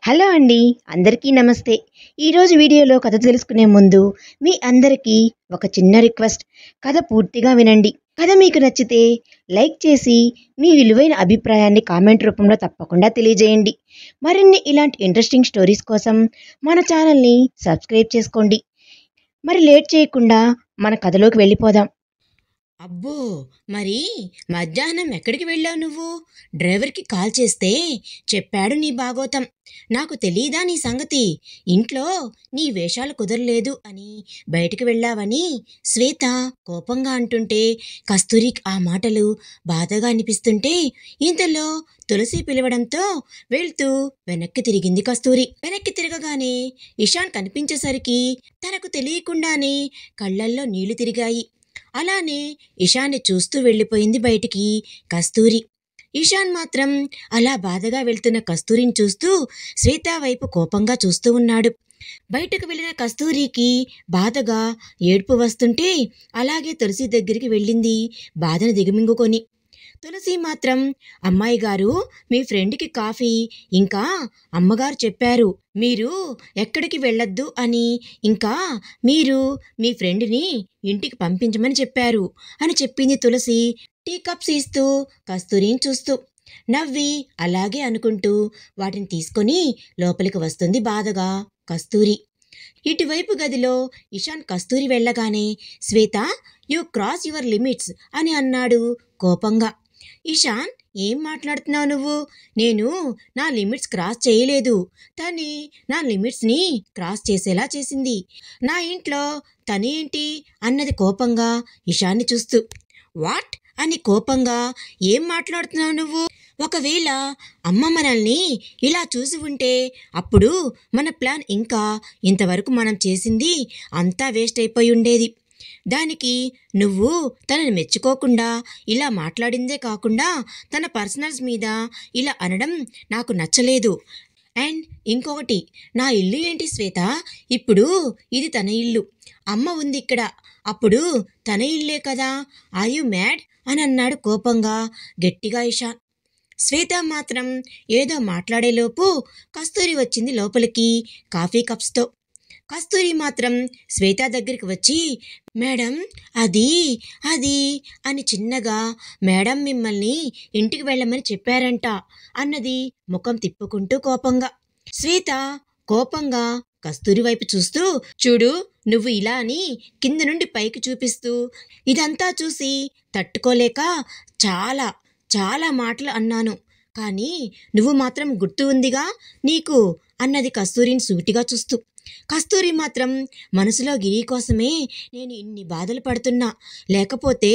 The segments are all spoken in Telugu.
హలో అండి. అందరికీ నమస్తే. ఈరోజు వీడియోలో కథ తెలుసుకునే ముందు మీ అందరికీ ఒక చిన్న రిక్వెస్ట్. కథ పూర్తిగా వినండి. కథ మీకు నచ్చితే లైక్ చేసి మీ విలువైన అభిప్రాయాన్ని కామెంట్ రూపంలో తప్పకుండా తెలియజేయండి. మరిన్ని ఇలాంటి ఇంట్రెస్టింగ్ స్టోరీస్ కోసం మన ఛానల్ని సబ్స్క్రైబ్ చేసుకోండి. మరి లేట్ చేయకుండా మన కథలోకి వెళ్ళిపోదాం. అబ్బో! మరి మధ్యాహ్నం ఎక్కడికి వెళ్ళావు నువ్వు? డ్రైవర్కి కాల్ చేస్తే చెప్పాడు నీ బాగోతం. నాకు తెలీదా నీ సంగతి? ఇంట్లో నీ వేషాలు కుదరలేదు అని బయటికి వెళ్ళావని శ్వేత కోపంగా అంటుంటే కస్తూరికి ఆ మాటలు బాధగా అనిపిస్తుంటే ఇంతలో తులసి పిలవడంతో వెళ్తూ వెనక్కి తిరిగింది కస్తూరి. వెనక్కి తిరగగానే ఇషాన్ కనిపించేసరికి తనకు తెలియకుండానే కళ్ళల్లో నీళ్లు తిరిగాయి. అలానే ఇషాన్ని చూస్తూ వెళ్ళిపోయింది బయటికి కస్తూరి. ఇషాన్ మాత్రం అలా బాధగా వెళ్తున్న కస్తూరిని చూస్తూ శ్వేత వైపు కోపంగా చూస్తూ ఉన్నాడు. బయటకు వెళ్ళిన కస్తూరికి బాధగా ఏడుపు వస్తుంటే అలాగే తులసి దగ్గరికి వెళ్ళింది బాధను దిగమింగుకొని. తులసి మాత్రం, అమ్మాయి గారు, మీ ఫ్రెండ్కి కాఫీ ఇంకా అమ్మగారు చెప్పారు మీరు ఎక్కడికి వెళ్ళొద్దు అని, ఇంకా మీరు మీ ఫ్రెండ్ని ఇంటికి పంపించమని చెప్పారు అని చెప్పింది తులసి టీ కప్స్ ఇస్తూ కస్తూరిని చూస్తూ. నవ్వి అలాగే అనుకుంటూ వాటిని తీసుకొని లోపలికి వస్తుంది బాధగా కస్తూరి. ఇటువైపు గదిలో ఇషాన్ కస్తూరి వెళ్ళగానే శ్వేత, యు క్రాస్ యువర్ లిమిట్స్ అని అన్నాడు కోపంగా. ఇషాన్, ఏం మాట్లాడుతున్నావు నువ్వు? నేను నా లిమిట్స్ క్రాస్ చేయలేదు. తని నా లిమిట్స్ని క్రాస్ చేసేలా చేసింది. నా ఇంట్లో తనేంటి అన్నది కోపంగా ఇషాన్ని చూస్తూ. వాట్ అని కోపంగా, ఏం మాట్లాడుతున్నావు నువ్వు? ఒకవేళ అమ్మ మనల్ని ఇలా చూసి ఉంటే అప్పుడు మన ప్లాన్ ఇంకా ఇంతవరకు మనం చేసింది అంతా వేస్ట్ అయిపోయి ఉండేది. దానికి నువ్వు తనని మెచ్చుకోకుండా ఇలా మాట్లాడిందే కాకుండా తన పర్సనల్స్ మీద ఇలా అనడం నాకు నచ్చలేదు. అండ్ ఇంకొకటి, నా ఇల్లు ఏంటి శ్వేత? ఇప్పుడు ఇది తన ఇల్లు, అమ్మ ఉంది ఇక్కడ, అప్పుడు తన ఇల్లే కదా. ఆర్ యు మ్యాడ్ అని అన్నాడు కోపంగా గట్టిగా ఇషాన్. శ్వేత మాత్రం ఏదో మాట్లాడేలోపు కస్తూరి వచ్చింది లోపలికి కాఫీ కప్స్తో. కస్తూరి మాత్రం శ్వేత దగ్గరికి వచ్చి, మేడం, అది అది అని చిన్నగా, మేడం మిమ్మల్ని ఇంటికి వెళ్ళమని చెప్పారంట అన్నది ముఖం తిప్పుకుంటూ కోపంగా. శ్వేత కోపంగా కస్తూరి వైపు చూస్తూ, చూడు, నువ్వు ఇలా అని కింద నుండి పైకి చూపిస్తూ ఇదంతా చూసి తట్టుకోలేక చాలా చాలా మాటలు అన్నాను, కానీ నువ్వు మాత్రం గుర్తు ఉందిగా నీకు అన్నది కస్తూరిని సూటిగా చూస్తూ. కస్తూరి మాత్రం మనసులో గిరి కోసమే నేను ఇన్ని బాధలు పడుతున్నా, లేకపోతే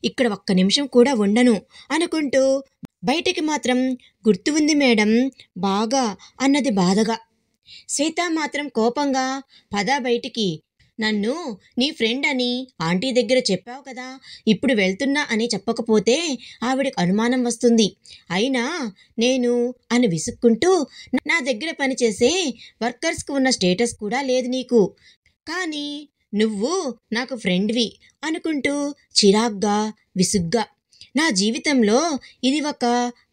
ఇక్కడ ఒక్క నిమిషం కూడా ఉండను అనుకుంటూ బయటికి మాత్రం గుర్తు ఉంది మేడం బాగా అన్నది బాధగా. శ్వేత మాత్రం కోపంగా, పద బయటికి, నన్ను నీ ఫ్రెండ్ అని ఆంటీ దగ్గర చెప్పావు కదా, ఇప్పుడు వెళ్తున్నా అని చెప్పకపోతే ఆవిడకి అనుమానం వస్తుంది. అయినా నేను అని విసుక్కుంటూ, నా దగ్గర పనిచేసే వర్కర్స్కి ఉన్న స్టేటస్ కూడా లేదు నీకు, కానీ నువ్వు నాకు ఫ్రెండ్వి అనుకుంటూ చిరాగ్గా విసుగ్గా, నా జీవితంలో ఇది ఒక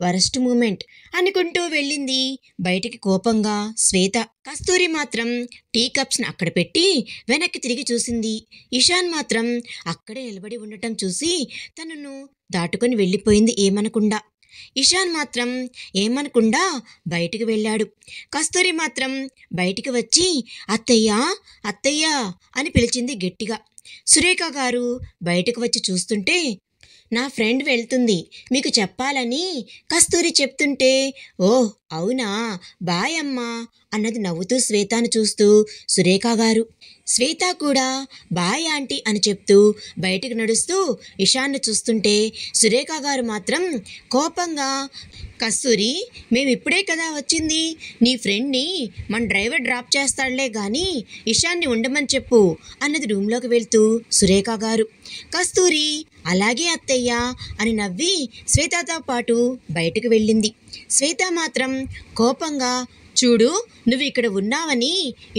వరస్ట్ మూమెంట్ అనుకుంటూ వెళ్ళింది బయటికి కోపంగా శ్వేత. కస్తూరి మాత్రం టీ కప్స్ని అక్కడ పెట్టి వెనక్కి తిరిగి చూసింది. ఇషాన్ మాత్రం అక్కడే నిలబడి ఉండటం చూసి తనను దాటుకొని వెళ్ళిపోయింది ఏమనకుండా. ఇషాన్ మాత్రం ఏమనకుండా బయటికి వెళ్ళాడు. కస్తూరి మాత్రం బయటికి వచ్చి, అత్తయ్యా అత్తయ్యా అని పిలిచింది గట్టిగా. సురేఖ గారు బయటకు వచ్చి చూస్తుంటే, నా ఫ్రెండ్ వెళ్తుంది మీకు చెప్పాలని కస్తూరి చెప్తుంటే, ఓహ్ అవునా, బాయ్ అమ్మా అన్నది నవ్వుతూ శ్వేతను చూస్తూ సురేఖ గారు. శ్వేత కూడా బాయ్ ఆంటీ అని చెప్తూ బయటికి నడుస్తూ ఇషాన్ను చూస్తుంటే సురేఖ గారు మాత్రం కోపంగా, కస్తూరి, మేమిప్పుడే కదా వచ్చింది, నీ ఫ్రెండ్ని మన డ్రైవర్ డ్రాప్ చేస్తాడులే కానీ ఇషాన్ని ఉండమని చెప్పు అన్నది రూమ్లోకి వెళ్తూ సురేఖ గారు. కస్తూరి అలాగే అత్తయ్య అని నవ్వి శ్వేతతో పాటు బయటకు వెళ్ళింది. శ్వేత మాత్రం కోపంగా, చూడు, నువ్వు ఇక్కడ ఉన్నావని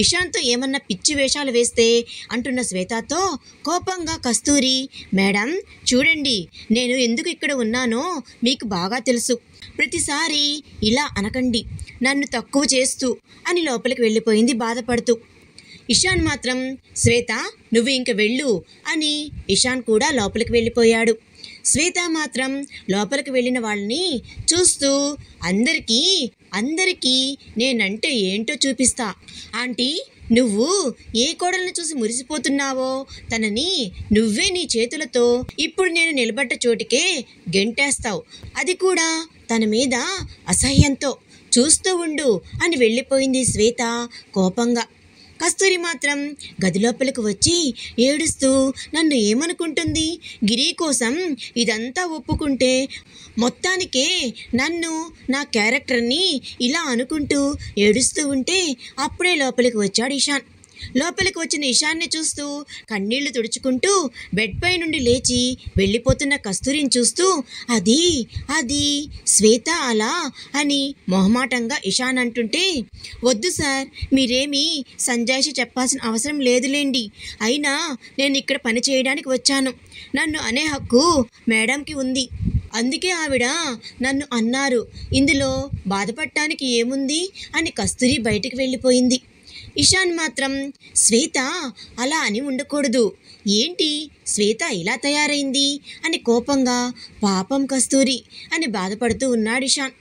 ఇషాన్తో ఏమన్నా పిచ్చి వేషాలు వేస్తే అంటున్న శ్వేతతో కోపంగా కస్తూరి, మేడం చూడండి, నేను ఎందుకు ఇక్కడ ఉన్నానో మీకు బాగా తెలుసు, ప్రతిసారి ఇలా అనకండి, నన్ను తక్కువ చేస్తూ అని లోపలికి వెళ్ళిపోయింది బాధపడుతూ. ఇషాన్ మాత్రం శ్వేత నువ్వు ఇంక వెళ్ళు అని ఇషాన్ కూడా లోపలికి వెళ్ళిపోయాడు. శ్వేత మాత్రం లోపలికి వెళ్ళిన వాళ్ళని చూస్తూ అందరికీ నేనంటే ఏంటో చూపిస్తా. ఆంటీ, నువ్వు ఏ కోడలను చూసి మురిసిపోతున్నావో తనని నువ్వే నీ చేతులతో ఇప్పుడు నేను నిలబడ్డ చోటికే గెంటేస్తావు, అది కూడా తన మీద అసహ్యంతో. చూస్తూ ఉండు అని వెళ్ళిపోయింది శ్వేత కోపంగా. కస్తూరి మాత్రం గదిలోపలికి వచ్చి ఏడుస్తూ నన్ను ఏమనుకుంటుంది, గిరి కోసం ఇదంతా ఒప్పుకుంటే మొత్తానికే నన్ను నా క్యారెక్టర్ని ఇలా అనుకుంటూ ఏడుస్తూ ఉంటే అప్పుడే లోపలికి వచ్చాడు ఇషాన్. లోపలికి వచ్చిన ఇషాన్ని చూస్తూ కన్నీళ్లు తుడుచుకుంటూ బెడ్ పై నుండి లేచి వెళ్ళిపోతున్న కస్తూరిని చూస్తూ అది శ్వేత అలా అని మొహమాటంగా ఇషాన్ అంటుంటే, వద్దు సార్, మీరేమీ సంజాయిషి చెప్పాల్సిన అవసరం లేదులేండి. అయినా నేను ఇక్కడ పని చేయడానికి వచ్చాను, నన్ను అనే హక్కు మేడంకి ఉంది, అందుకే ఆవిడ నన్ను అన్నారు, ఇందులో బాధపడటానికి ఏముంది అని కస్తూరి బయటికి వెళ్ళిపోయింది. ఇషాన్ మాత్రం శ్వేత అలా అని ఉండకూడదు, ఏంటి శ్వేత ఇలా తయారైంది అని కోపంగా పాపం కస్తూరి అని బాధపడుతూ ఉన్నాడు ఇషాన్.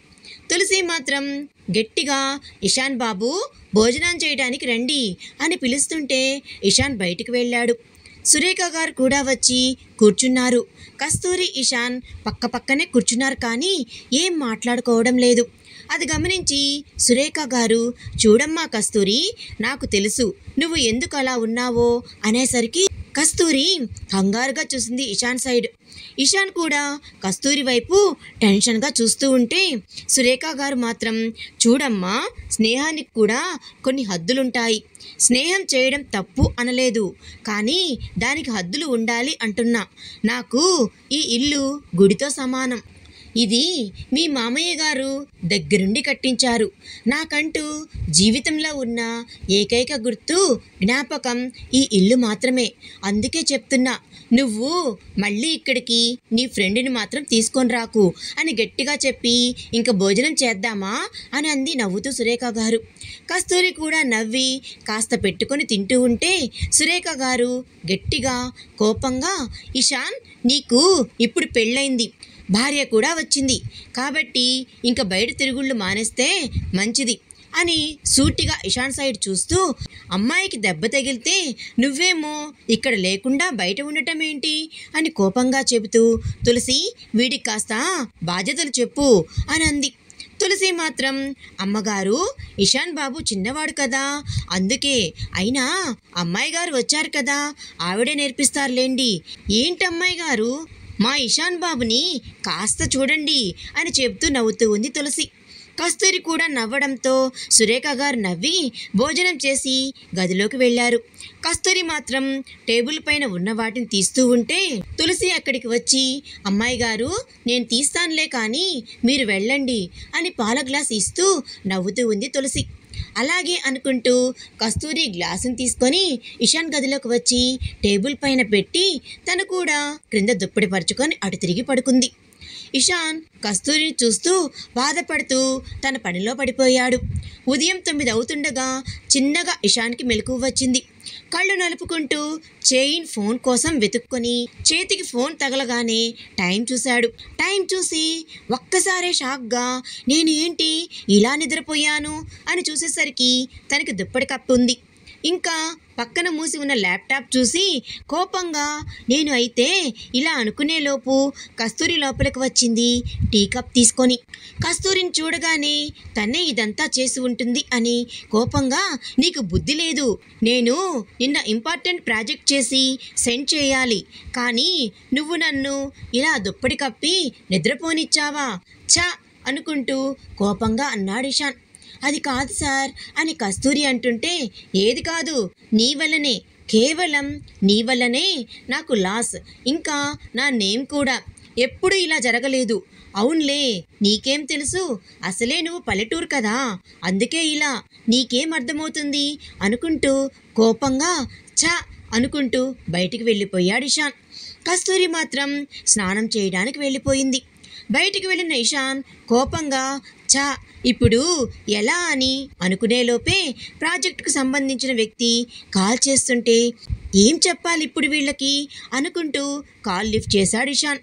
తులసి మాత్రం గట్టిగా ఇషాన్ బాబు భోజనం చేయడానికి రండి అని పిలుస్తుంటే ఇషాన్ బయటికి వెళ్ళాడు. సురేఖ గారు కూడా వచ్చి కూర్చున్నారు. కస్తూరి ఇషాన్ పక్కపక్కనే కూర్చున్నారు, కానీ ఏం మాట్లాడుకోవడం లేదు. అది గమనించి సురేఖ గారు, చూడమ్మా కస్తూరి, నాకు తెలుసు నువ్వు ఎందుకు అలా ఉన్నావో అనేసరికి కస్తూరి కంగారుగా చూసింది ఇషాన్ సైడ్. ఇషాన్ కూడా కస్తూరి వైపు టెన్షన్గా చూస్తూ ఉంటే సురేఖ గారు మాత్రం, చూడమ్మా, స్నేహానికి కూడా కొన్ని హద్దులుంటాయి, స్నేహం చేయడం తప్పు అనలేదు, కానీ దానికి హద్దులు ఉండాలి అంటున్నా. నాకు ఈ ఇల్లు గుడితో సమానం, ఇది మీ మామయ్య గారు దగ్గరుండి కట్టించారు, నాకంటూ జీవితంలో ఉన్న ఏకైక గుర్తు జ్ఞాపకం ఈ ఇల్లు మాత్రమే, అందుకే చెప్తున్నా, నువ్వు మళ్ళీ ఇక్కడికి నీ ఫ్రెండ్ని మాత్రం తీసుకొని రాకు అని గట్టిగా చెప్పి ఇంక భోజనం చేద్దామా అని అంది నవ్వుతూ సురేఖ గారు. కస్తూరి కూడా నవ్వి కాస్త పెట్టుకొని తింటూ ఉంటే సురేఖ గారు గట్టిగా కోపంగా, ఇషాన్, నీకు ఇప్పుడు పెళ్ళైంది, భార్య కూడా వచ్చింది, కాబట్టి ఇంక బయట తిరుగుళ్ళు మానేస్తే మంచిది అని సూటిగా ఇషాన్ సైడ్ చూస్తూ, అమ్మాయికి దెబ్బ తగిలితే నువ్వేమో ఇక్కడ లేకుండా బయట ఉండటం ఏంటి అని కోపంగా చెబుతూ, తులసి, వీడికి కాస్త బాధ్యతలు చెప్పు అని అంది. తులసి మాత్రం, అమ్మగారు, ఇషాన్ బాబు చిన్నవాడు కదా, అందుకే, అయినా అమ్మాయి గారు వచ్చారు కదా, ఆవిడే నేర్పిస్తారులేండి. ఏంటమ్మాయి గారు, మా ఇషాన్ బాబుని కాస్త చూడండి అని చెప్తూ నవ్వుతూ ఉంది తులసి. కస్తూరి కూడా నవ్వడంతో సురేఖ గారు నవ్వి భోజనం చేసి గదిలోకి వెళ్ళారు. కస్తూరి మాత్రం టేబుల్ పైన ఉన్న వాటిని తీస్తూ ఉంటే తులసి అక్కడికి వచ్చి, అమ్మాయి గారు, నేను తీస్తానులే, కానీ మీరు వెళ్ళండి అని పాల గ్లాస్ ఇస్తూ నవ్వుతూ ఉంది తులసి. అలాగే అనుకుంటూ కస్తూరి గ్లాసును తీసుకొని ఇషాన్ గదిలోకి వచ్చి టేబుల్ పైన పెట్టి తను కూడా క్రింద దుప్పటి పరుచుకొని అటు తిరిగి పడుకుంది. ఇషాన్ కస్తూరిని చూస్తూ బాధపడుతూ తన పనిలో పడిపోయాడు. ఉదయం 9 అవుతుండగా చిన్నగా ఇషాన్కి మెలకువ వచ్చింది. కళ్ళు నలుపుకుంటూ చైన్ ఫోన్ కోసం వెతుక్కొని చేతికి ఫోన్ తగలగానే టైం చూశాడు. టైం చూసి ఒక్కసారే షాక్గా, నేను ఏంటి ఇలా నిద్రపోయాను అని చూసేసరికి తనకి దుప్పటి కప్పు ఉంది. ఇంకా పక్కన మూసి ఉన్న ల్యాప్టాప్ చూసి కోపంగా, నేను అయితే ఇలా అనుకునేలోపు కస్తూరి లోపలికి వచ్చింది టీ కప్ తీసుకొని. కస్తూరిని చూడగానే తనే ఇదంతా చేసి ఉంటుంది అని కోపంగా, నీకు బుద్ధి లేదు, నేను నిన్న ఇంపార్టెంట్ ప్రాజెక్ట్ చేసి సెండ్ చేయాలి, కానీ నువ్వు నన్ను ఇలా దుప్పటి కప్పి నిద్రపోనిచ్చావా, ఛా అనుకుంటూ కోపంగా అన్నాడు ఇషాన్. అది కాదు సార్ అని కస్తూరి అంటుంటే, ఏది కాదు, నీ వల్లనే, కేవలం నీ వల్లనే నాకు లాస్, ఇంకా నా నేమ్ కూడా, ఎప్పుడు ఇలా జరగలేదు. అవునులే, నీకేం తెలుసు, అసలే నువ్వు పల్లెటూరు కదా, అందుకే ఇలా, నీకేం అర్థమవుతుంది అనుకుంటూ కోపంగా ఛా అనుకుంటూ బయటికి వెళ్ళిపోయాడు ఇషాన్. కస్తూరి మాత్రం స్నానం చేయడానికి వెళ్ళిపోయింది. బయటికి వెళ్ళిన ఇషాన్ కోపంగా చా ఇప్పుడు ఎలా అని అనుకునేలోపే ప్రాజెక్టుకు సంబంధించిన వ్యక్తి కాల్ చేస్తుంటే ఏం చెప్పాలి ఇప్పుడు వీళ్ళకి అనుకుంటూ కాల్ లిఫ్ట్ చేశాడు ఇషాన్.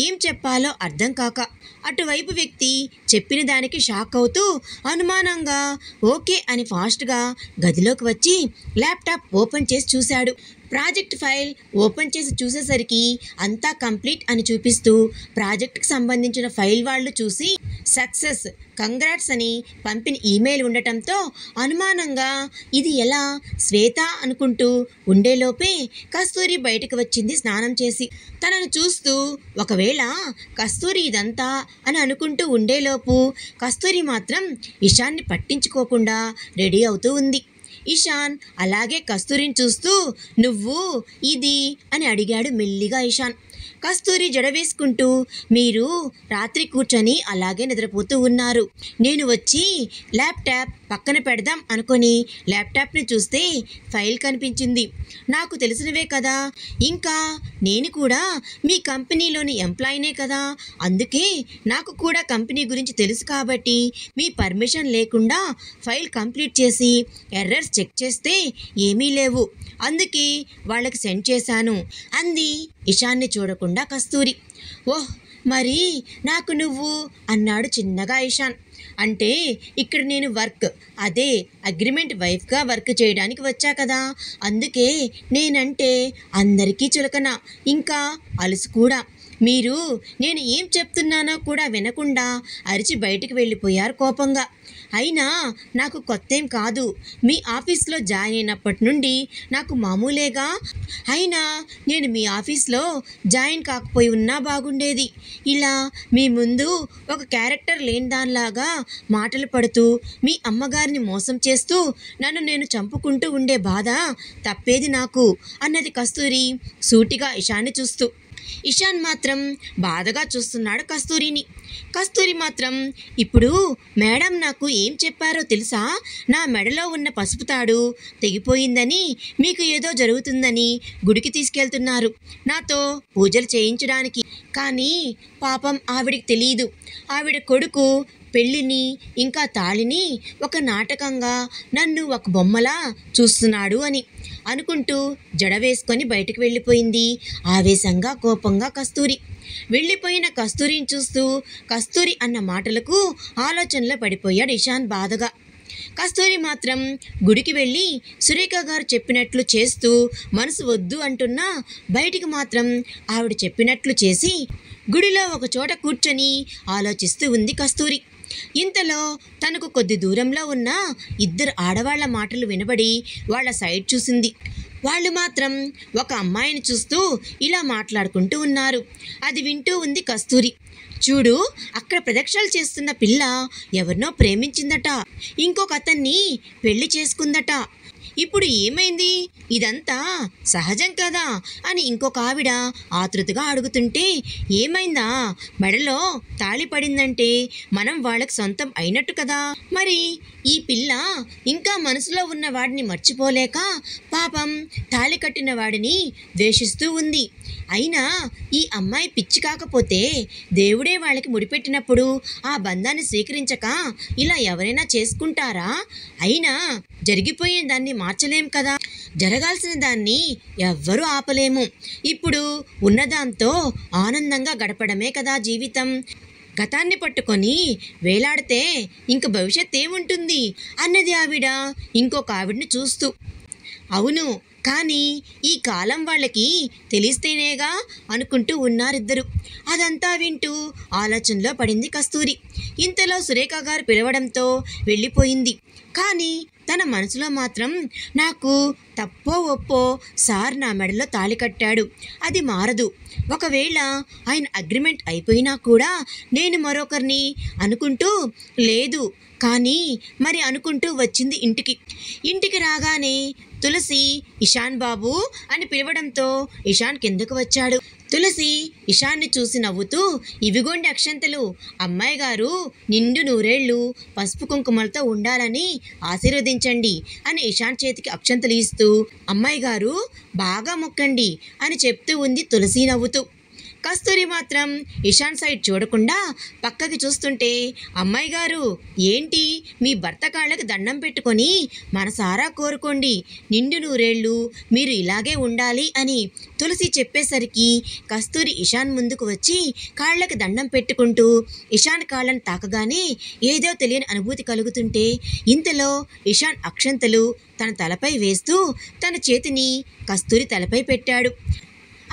ఏం చెప్పాలో అర్థం కాక అటువైపు వ్యక్తి చెప్పిన దానికి షాక్ అవుతూ అనుమానంగా ఓకే అని ఫాస్ట్గా గదిలోకి వచ్చి ల్యాప్టాప్ ఓపెన్ చేసి చూశాడు. ప్రాజెక్ట్ ఫైల్ ఓపెన్ చేసి చూసేసరికి అంతా కంప్లీట్ అని చూపిస్తూ ప్రాజెక్ట్కి సంబంధించిన ఫైల్ వాళ్ళు చూసి సక్సెస్ కంగ్రాట్స్ అని పంపిన ఈమెయిల్ ఉండటంతో అనుమానంగా ఇది ఎలా శ్వేత అనుకుంటూ ఉండేలోపే కస్తూరి బయటకు వచ్చింది స్నానం చేసి. తనను చూస్తూ ఒకవేళ కస్తూరి ఇదంతా అని అనుకుంటూ ఉండేలోపు కస్తూరి మాత్రం ఇషాన్ని పట్టించుకోకుండా రెడీ అవుతూ ఉంది. ఇషాన్ అలాగే కస్తూరిని చూస్తూ నువ్వు ఇది అని అడిగాడు మెల్లిగా ఇషాన్. కస్తూరి జడ వేసుకుంటూ మీరు రాత్రి కూర్చొని అలాగే నిద్రపోతూ ఉన్నారు. నేను వచ్చి ల్యాప్టాప్ పక్కన పెడదాం అనుకొని ల్యాప్టాప్ని చూస్తే ఫైల్ కనిపించింది. నాకు తెలిసినవే కదా, ఇంకా నేను కూడా మీ కంపెనీలోని ఎంప్లాయీనే కదా, అందుకే నాకు కూడా కంపెనీ గురించి తెలుసు కాబట్టి మీ పర్మిషన్ లేకుండా ఫైల్ కంప్లీట్ చేసి ఎర్రర్స్ చెక్ చేస్తే ఏమీ లేవు, అందుకే వాళ్ళకి సెండ్ చేశాను అంది ఇషాన్ని చూడకుండా కస్తూరి. ఓహ్ మరి నాకు నువ్వు అన్నాడు చిన్నగా ఇషాన్. అంటే ఇక్కడ నేను అదే అగ్రిమెంట్ వైఫ్గా వర్క్ చేయడానికి వచ్చా కదా, అందుకే నేనంటే అందరికీ చులకన, ఇంకా అలుసు కూడా. మీరు నేను ఏం చెప్తున్నానో కూడా వినకుండా అరిచి బయటికి వెళ్ళిపోయారు కోపంగా. అయినా నాకు కొత్తేం కాదు, మీ ఆఫీస్లో జాయిన్ అయినప్పటి నుండి నాకు మామూలేగా. అయినా నేను మీ ఆఫీస్లో జాయిన్ కాకపోయి ఉన్నా బాగుండేది. ఇలా మీ ముందు ఒక క్యారెక్టర్ లేని దానిలాగా మాటలు పడుతూ మీ అమ్మగారిని మోసం చేస్తూ నన్ను నేను చంపుకుంటూ ఉండే బాధ తప్పేది నాకు అన్నది కస్తూరి సూటిగా ఇషాన్ని చూస్తూ. ఇషాన్ మాత్రం బాధగా చూస్తున్నాడు కస్తూరిని. కస్తూరి మాత్రం ఇప్పుడు మేడం నాకు ఏం చెప్పారో తెలుసా, నా మెడలో ఉన్న పసుపు తాడు తెగిపోయిందని, మీకు ఏదో జరుగుతుందని గుడికి తీసుకెళ్తున్నారు నాతో పూజలు చేయించడానికి. కానీ పాపం ఆవిడికి తెలియదు, ఆవిడ కొడుకు పెళ్ళిని ఇంకా తాళిని ఒక నాటకంగా నన్ను ఒక బొమ్మలా చూస్తున్నాడు అని అనుకుంటూ జడ వేసుకొని బయటకు వెళ్ళిపోయింది ఆవేశంగా కోపంగా కస్తూరి. వెళ్ళిపోయిన కస్తూరిని చూస్తూ కస్తూరి అన్న మాటలకు ఆలోచనలో పడిపోయాడు ఇషాన్ బాధగా. కస్తూరి మాత్రం గుడికి వెళ్ళి సురేఖ గారు చెప్పినట్లు చేస్తూ మనసు వద్దు అంటున్నా బయటికి మాత్రం ఆవిడ చెప్పినట్లు చేసి గుడిలో ఒక చోట కూర్చొని ఆలోచిస్తూ ఉంది కస్తూరి. ఇంతలో తనకు కొద్ది దూరంలో ఉన్న ఇద్దరు ఆడవాళ్ల మాటలు వినబడి వాళ్ళ సైడ్ చూసింది. వాళ్ళు మాత్రం ఒక అమ్మాయిని చూస్తూ ఇలా మాట్లాడుకుంటూ ఉన్నారు. అది వింటూ ఉంది కస్తూరి. చూడు, అక్కడ ప్రదక్షిణలు చేస్తున్న పిల్ల ఎవరినో ప్రేమించిందట, ఇంకొక అతన్ని పెళ్లి చేసుకుందట. ఇప్పుడు ఏమైంది, ఇదంతా సహజం కదా అని ఇంకొక ఆవిడ ఆతృతగా అడుగుతుంటే, ఏమైందా, మెడలో తాళి పడిందంటే మనం వాళ్ళకి సొంతం అయినట్టు కదా. మరి ఈ పిల్ల ఇంకా మనసులో ఉన్న వాడిని మర్చిపోలేక పాపం తాళి కట్టిన వాడిని ద్వేషిస్తూ ఉంది. అయినా ఈ అమ్మాయి పిచ్చి కాకపోతే దేవుడే వాళ్ళకి ముడిపెట్టినప్పుడు ఆ బంధాన్ని స్వీకరించక ఇలా ఎవరైనా చేసుకుంటారా? అయినా జరిగిపోయిన దాన్ని మార్చలేం కదా, జరగాల్సిన దాన్ని ఎవ్వరూ ఆపలేము. ఇప్పుడు ఉన్నదాంతో ఆనందంగా గడపడమే కదా జీవితం. గతాన్ని పట్టుకొని వేలాడితే ఇంక భవిష్యత్ ఏముంటుంది అన్నది ఆవిడ ఇంకొక ఆవిడని చూస్తూ. అవును, కానీ ఈ కాలం వాళ్ళకి తెలిస్తేనేగా అనుకుంటూ ఉన్నారిద్దరు. అదంతా వింటూ ఆలోచనలో పడింది కస్తూరి. ఇంతలో సురేఖ గారు పిలవడంతో వెళ్ళిపోయింది. కానీ తన మనసులో మాత్రం నాకు తప్పో ఒప్పో సార్ నా మెడలో తాళి కట్టాడు, అది మారదు. ఒకవేళ ఆయన అగ్రిమెంట్ అయిపోయినా కూడా నేను మరొకరిని అనుకుంటూ లేదు. కానీ మరి అనుకుంటూ వచ్చింది ఇంటికి రాగానే తులసి ఇషాన్ బాబు అని పిలవడంతో ఇషాన్ కిందకు వచ్చాడు. తులసి ఇషాన్ని చూసి నవ్వుతూ, ఇవిగోండి అక్షంతలు, అమ్మాయి గారు నిండు నూరేళ్లు పసుపు కుంకుమలతో ఉండాలని ఆశీర్వదించండి అని ఇషాన్ చేతికి అక్షంతలు ఇస్తూ, అమ్మాయి గారు బాగా మొక్కండి అని చెప్తూ ఉంది తులసి నవ్వుతూ. కస్తూరి మాత్రం ఇషాన్ సైడ్ చూడకుండా పక్కకి చూస్తుంటే, అమ్మాయి గారు ఏంటి మీ భర్త కాళ్ళకి దండం పెట్టుకొని మనసారా కోరుకోండి, నిండు నూరేళ్ళు మీరు ఇలాగే ఉండాలి అని తులసి చెప్పేసరికి కస్తూరి ఇషాన్ ముందుకు వచ్చి కాళ్ళకి దండం పెట్టుకుంటూ ఇషాన్ కాళ్ళని తాకగానే ఏదో తెలియని అనుభూతి కలుగుతుంటే, ఇంతలో ఇషాన్ అక్షంతలు తన తలపై వేస్తూ తన చేతిని కస్తూరి తలపై పెట్టాడు.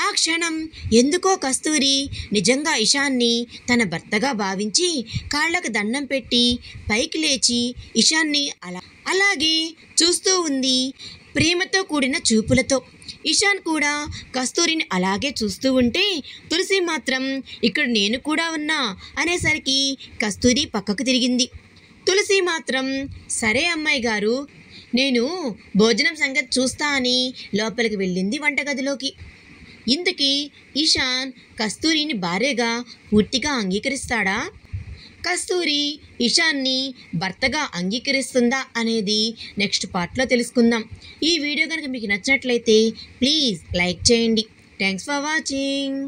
ఆ క్షణం ఎందుకో కస్తూరి నిజంగా ఇషాన్ని తన భర్తగా భావించి కాళ్ళకు దండం పెట్టి పైకి లేచి ఇషాన్ని అలాగే చూస్తూ ఉంది, ప్రేమతో కూడిన చూపులతో. ఇషాన్ కూడా కస్తూరిని అలాగే చూస్తూ ఉంటే, తులసి మాత్రం ఇక్కడ నేను కూడా ఉన్నా అనేసరికి కస్తూరి పక్కకు తిరిగింది. తులసి మాత్రం సరే అమ్మాయి గారు, నేను భోజనం సంగతి చూస్తా అని లోపలికి వెళ్ళింది వంటగదిలోకి. ఇంతకీ ఇషాన్ కస్తూరిని భార్యగా పూర్తిగా అంగీకరిస్తాడా? కస్తూరి ఇషాన్ని భర్తగా అంగీకరిస్తుందా అనేది నెక్స్ట్ పార్ట్లో తెలుసుకుందాం. ఈ వీడియో కనుక మీకు నచ్చినట్లయితే ప్లీజ్ లైక్ చేయండి. Thanks for watching.